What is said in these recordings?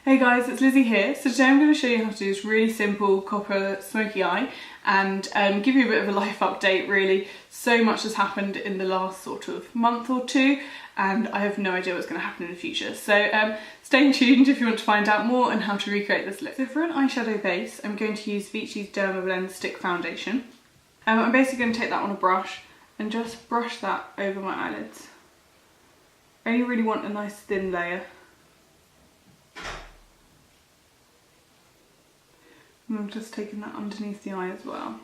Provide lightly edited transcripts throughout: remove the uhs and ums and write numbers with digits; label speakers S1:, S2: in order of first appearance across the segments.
S1: Hey guys, it's Lizzie here. So today I'm going to show you how to do this really simple copper smoky eye and give you a bit of a life update really. So much has happened in the last sort of month or two and I have no idea what's going to happen in the future. So stay tuned if you want to find out more on how to recreate this look. So for an eyeshadow base, I'm going to use Vichy's Dermablend Stick Foundation. I'm basically going to take that on a brush and just brush that over my eyelids. I only really want a nice thin layer. And I'm just taking that underneath the eye as well.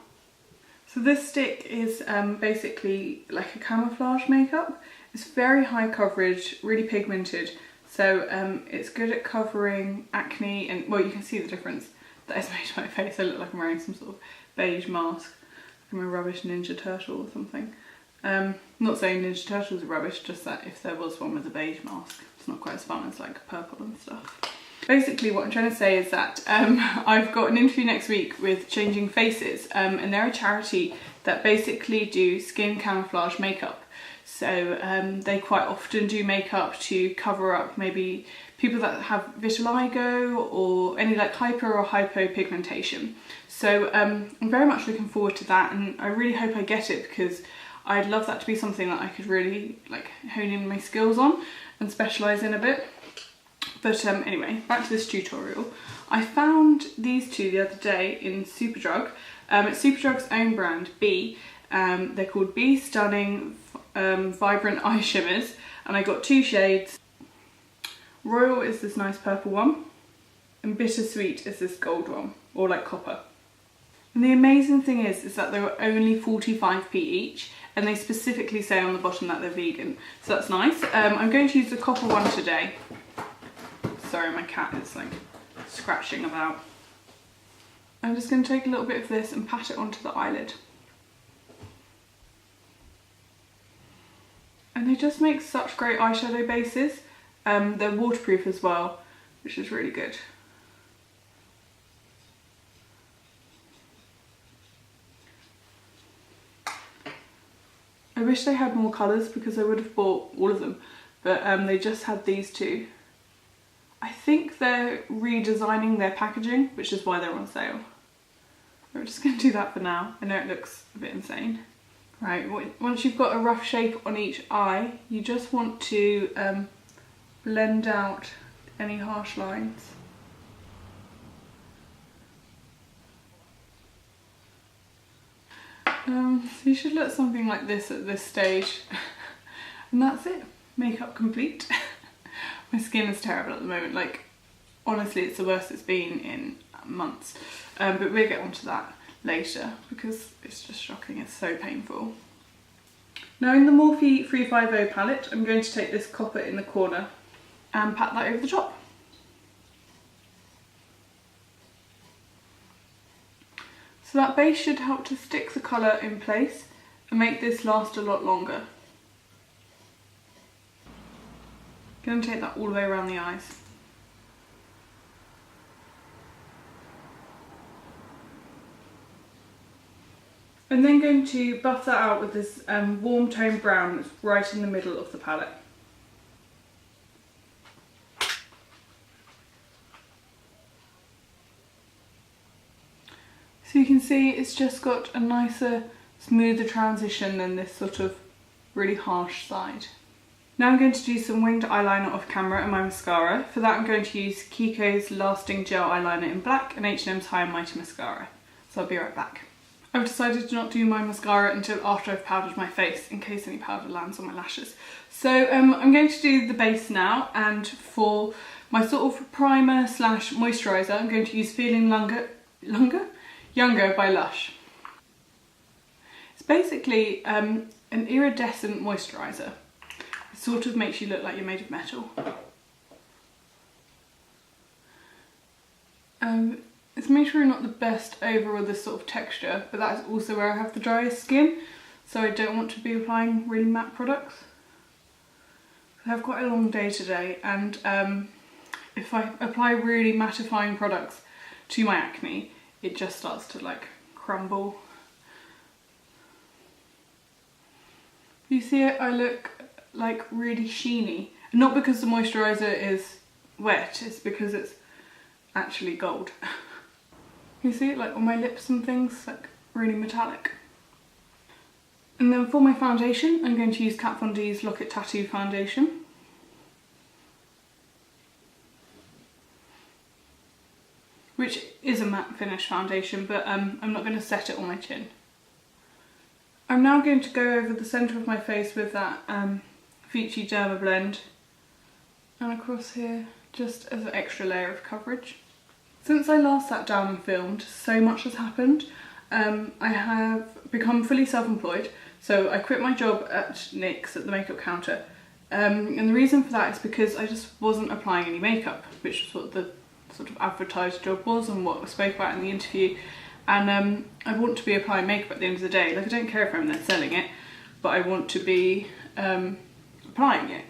S1: So this stick is basically like a camouflage makeup. It's very high coverage, really pigmented. So it's good at covering acne and, well, you can see the difference that it's made to my face. I look like I'm wearing some sort of beige mask. I'm a rubbish Ninja Turtle or something. I'm not saying Ninja Turtles are rubbish, just that if there was one with a beige mask, it's not quite as fun as like purple and stuff. Basically what I'm trying to say is that I've got an interview next week with Changing Faces and they're a charity that basically do skin camouflage makeup. So they quite often do makeup to cover up maybe people that have vitiligo or any like hyper or hypopigmentation. So I'm very much looking forward to that and I really hope I get it because I'd love that to be something that I could really like hone in my skills on and specialise in a bit. But anyway, back to this tutorial. I found these two the other day in Superdrug. It's Superdrug's own brand, B. They're called B Stunning Vibrant Eye Shimmers. And I got two shades. Royal is this nice purple one. And Bittersweet is this gold one, or like copper. And the amazing thing is that they were only 45p each. And they specifically say on the bottom that they're vegan. So that's nice. I'm going to use the copper one today. Sorry, my cat is like scratching about. I'm just going to take a little bit of this and pat it onto the eyelid. And they just make such great eyeshadow bases. They're waterproof as well, which is really good. I wish they had more colours because I would have bought all of them, but they just had these two. I think they're redesigning their packaging, which is why they're on sale. We're just going to do that for now. I know it looks a bit insane. Right, once you've got a rough shape on each eye, you just want to blend out any harsh lines. So you should look something like this at this stage. And that's it. Makeup complete. My skin is terrible at the moment, like honestly it's the worst it's been in months, but we'll get onto that later because it's just shocking, it's so painful. Now in the Morphy 350 palette I'm going to take this copper in the corner and pat that over the top. So that base should help to stick the colour in place and make this last a lot longer. Going to take that all the way around the eyes. I'm then going to buff that out with this warm tone brown that's right in the middle of the palette. So you can see it's just got a nicer, smoother transition than this sort of really harsh side. Now I'm going to do some winged eyeliner off camera and my mascara. For that I'm going to use Kiko's Lasting Gel Eyeliner in black and H&M's High and Mighty Mascara. So I'll be right back. I've decided to not do my mascara until after I've powdered my face in case any powder lands on my lashes. So I'm going to do the base now, and for my sort of primer slash moisturiser I'm going to use Feeling Younger by Lush. It's basically an iridescent moisturiser. Sort of makes you look like you're made of metal. It's made sure not the best over with this sort of texture, but that is also where I have the driest skin, so I don't want to be applying really matte products. I have quite a long day today, and if I apply really mattifying products to my acne, it just starts to like crumble. You see it? I look like really sheeny. Not because the moisturiser is wet, it's because it's actually gold. You see it like on my lips and things, like really metallic. And then for my foundation, I'm going to use Kat Von D's Lock It Tattoo foundation. Which is a matte finish foundation, but I'm not going to set it on my chin. I'm now going to go over the centre of my face with that Vichy Dermablend and across here, just as an extra layer of coverage. Since I last sat down and filmed, so much has happened. I have become fully self-employed, so I quit my job at NYX at the makeup counter. And the reason for that is because I just wasn't applying any makeup, which was what the sort of advertised job was and what I spoke about in the interview. And I want to be applying makeup at the end of the day. Like, I don't care if I'm then selling it, but I want to be applying it.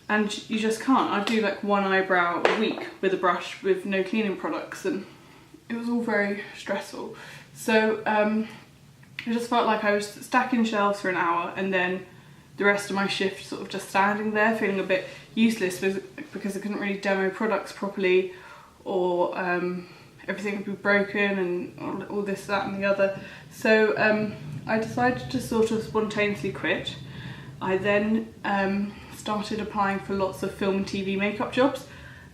S1: And you just can't. I do like one eyebrow a week with a brush with no cleaning products, and it was all very stressful. So I just felt like I was stacking shelves for an hour and then the rest of my shift sort of just standing there feeling a bit useless because I couldn't really demo products properly, or everything would be broken and all this, that and the other. So I decided to sort of spontaneously quit. I then started applying for lots of film and TV makeup jobs,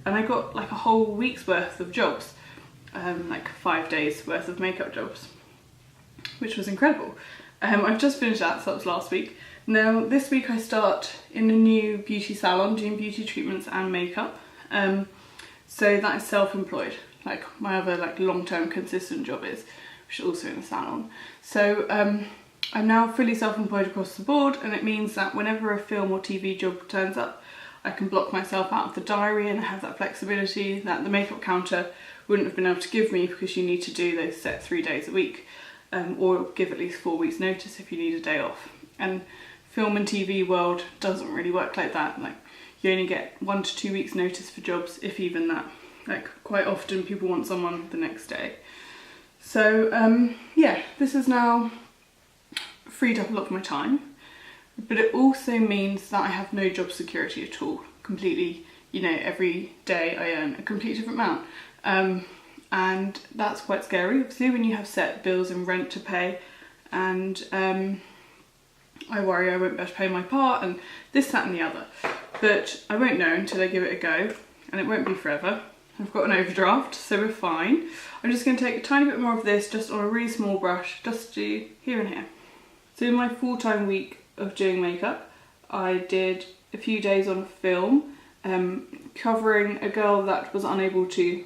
S1: and I got like a whole week's worth of jobs, like 5 days worth of makeup jobs, which was incredible. I've just finished that, so that was last week. Now this week I start in a new beauty salon doing beauty treatments and makeup. So that is self-employed, like my other like long-term consistent job is, which is also in a salon. So I'm now fully self-employed across the board, and it means that whenever a film or TV job turns up, I can block myself out of the diary, and I have that flexibility that the makeup counter wouldn't have been able to give me, because you need to do those set 3 days a week, or give at least 4 weeks notice if you need a day off. And film and TV world doesn't really work like that. Like, you only get 1 to 2 weeks notice for jobs, if even that. Like, quite often people want someone the next day. So yeah, this has now freed up a lot of my time, but it also means that I have no job security at all. Completely, you know, every day I earn a completely different amount. And that's quite scary, obviously, when you have set bills and rent to pay, and I worry I won't be able to pay my part and this, that and the other. But I won't know until I give it a go, and it won't be forever. I've got an overdraft, so we're fine. I'm just going to take a tiny bit more of this, just on a really small brush, just to here and here. So in my full-time week of doing makeup, I did a few days on film, covering a girl that was unable to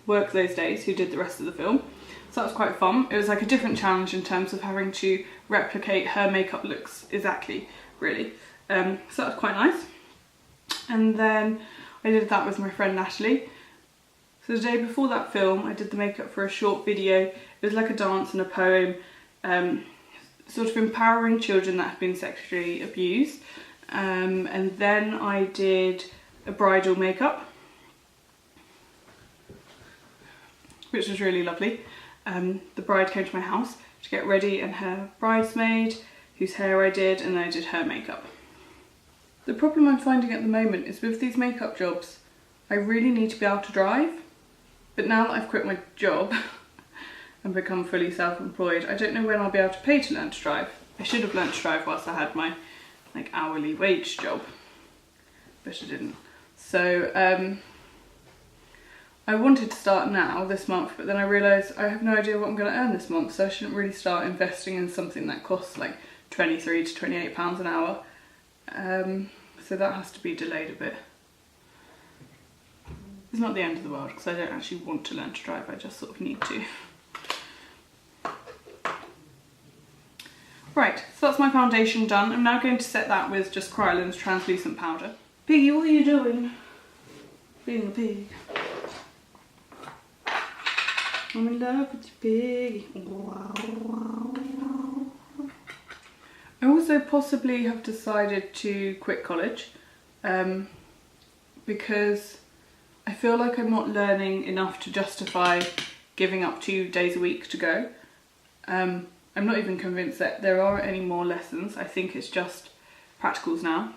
S1: work those days, who did the rest of the film. So that was quite fun. It was like a different challenge in terms of having to replicate her makeup looks exactly, really. So that was quite nice. And then I did that with my friend Natalie. So the day before that film, I did the makeup for a short video. It was like a dance and a poem, sort of empowering children that have been sexually abused. And then I did a bridal makeup, which was really lovely. The bride came to my house to get ready, and her bridesmaid, whose hair I did, and then I did her makeup. The problem I'm finding at the moment is with these makeup jobs, I really need to be able to drive. But now that I've quit my job and become fully self-employed, I don't know when I'll be able to pay to learn to drive. I should have learned to drive whilst I had my like hourly wage job, but I didn't. So I wanted to start now this month, but then I realised I have no idea what I'm going to earn this month, so I shouldn't really start investing in something that costs like £23 to £28 an hour. So that has to be delayed a bit. It's not the end of the world, because I don't actually want to learn to drive, I just sort of need to. Right, so that's my foundation done. I'm now going to set that with just Kryolan's translucent powder. Piggy, what are you doing? Being a pig. I'm in love with you, piggy. I also possibly have decided to quit college, because I feel like I'm not learning enough to justify giving up 2 days a week to go. I'm not even convinced that there are any more lessons. I think it's just practicals now.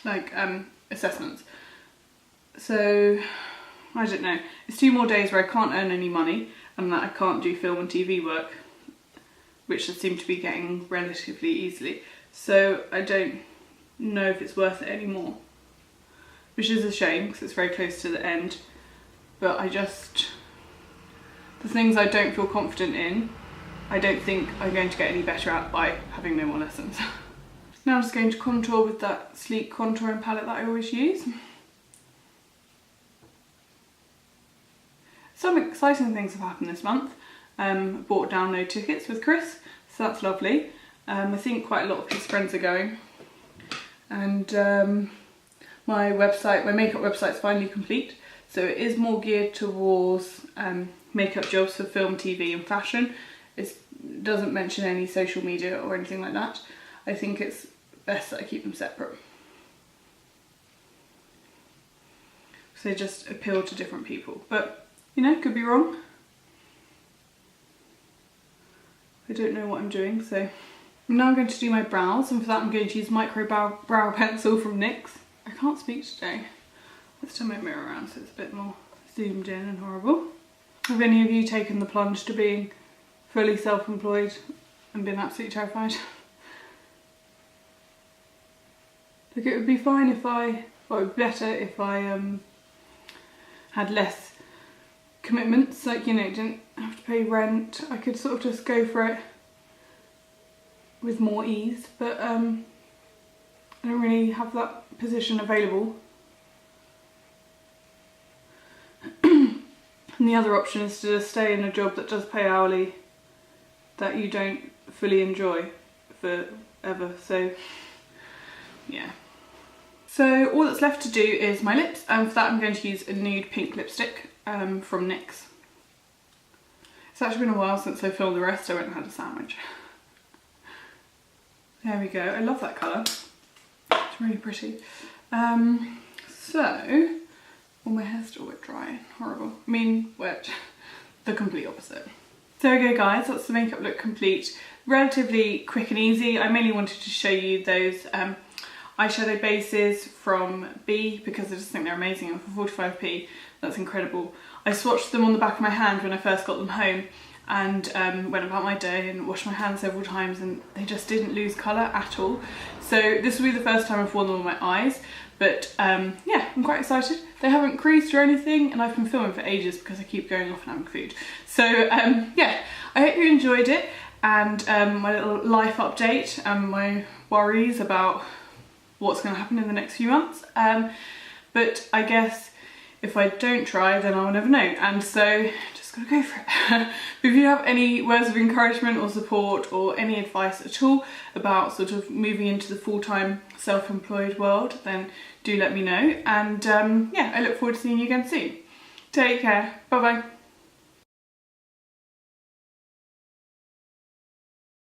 S1: Like assessments. So I don't know, it's 2 more days where I can't earn any money and that I can't do film and TV work, which I seem to be getting relatively easily. So I don't know if it's worth it anymore, which is a shame because it's very close to the end. But the things I don't feel confident in, I don't think I'm going to get any better at by having no more lessons. Now I'm just going to contour with that sleek contouring palette that I always use. Some exciting things have happened this month. Bought download tickets with Chris, so that's lovely. I think quite a lot of his friends are going. And my makeup website's finally complete. So it is more geared towards makeup jobs for film, TV and fashion. It doesn't mention any social media or anything like that. I think it's best that I keep them separate. So they just appeal to different people. But, you know, could be wrong. I don't know what I'm doing, so... Now I'm going to do my brows, and for that I'm going to use micro brow pencil from NYX. I can't speak today. Let's turn my mirror around so it's a bit more zoomed in and horrible. Have any of you taken the plunge to being fully self-employed and been absolutely terrified? Like, it would be fine if it would be better if I had less commitments, like, you know, didn't have to pay rent. I could sort of just go for it with more ease, but I don't really have that position available. And the other option is to just stay in a job that does pay hourly that you don't fully enjoy forever, so yeah. So all that's left to do is my lips, and for that I'm going to use a nude pink lipstick from NYX. It's actually been a while since I filmed the rest. I went and had a sandwich. There we go. I love that colour. It's really pretty. So, well, my hair's still wet dry. Horrible. I mean, wet. The complete opposite. So there we go, guys. That's the makeup look complete. Relatively quick and easy. I mainly wanted to show you those eyeshadow bases from B because I just think they're amazing, and for 45p, that's incredible. I swatched them on the back of my hand when I first got them home, and went about my day and washed my hands several times, and they just didn't lose colour at all. So this will be the first time I've worn them on my eyes, but yeah, I'm quite excited. They haven't creased or anything, and I've been filming for ages because I keep going off and having food. So yeah, I hope you enjoyed it, and my little life update and my worries about what's going to happen in the next few months. But I guess if I don't try, then I'll never know, and so just gotta go for it. If you have any words of encouragement or support or any advice at all about sort of moving into the full-time self-employed world, then do let me know, and yeah, I look forward to seeing you again soon. Take care, bye bye.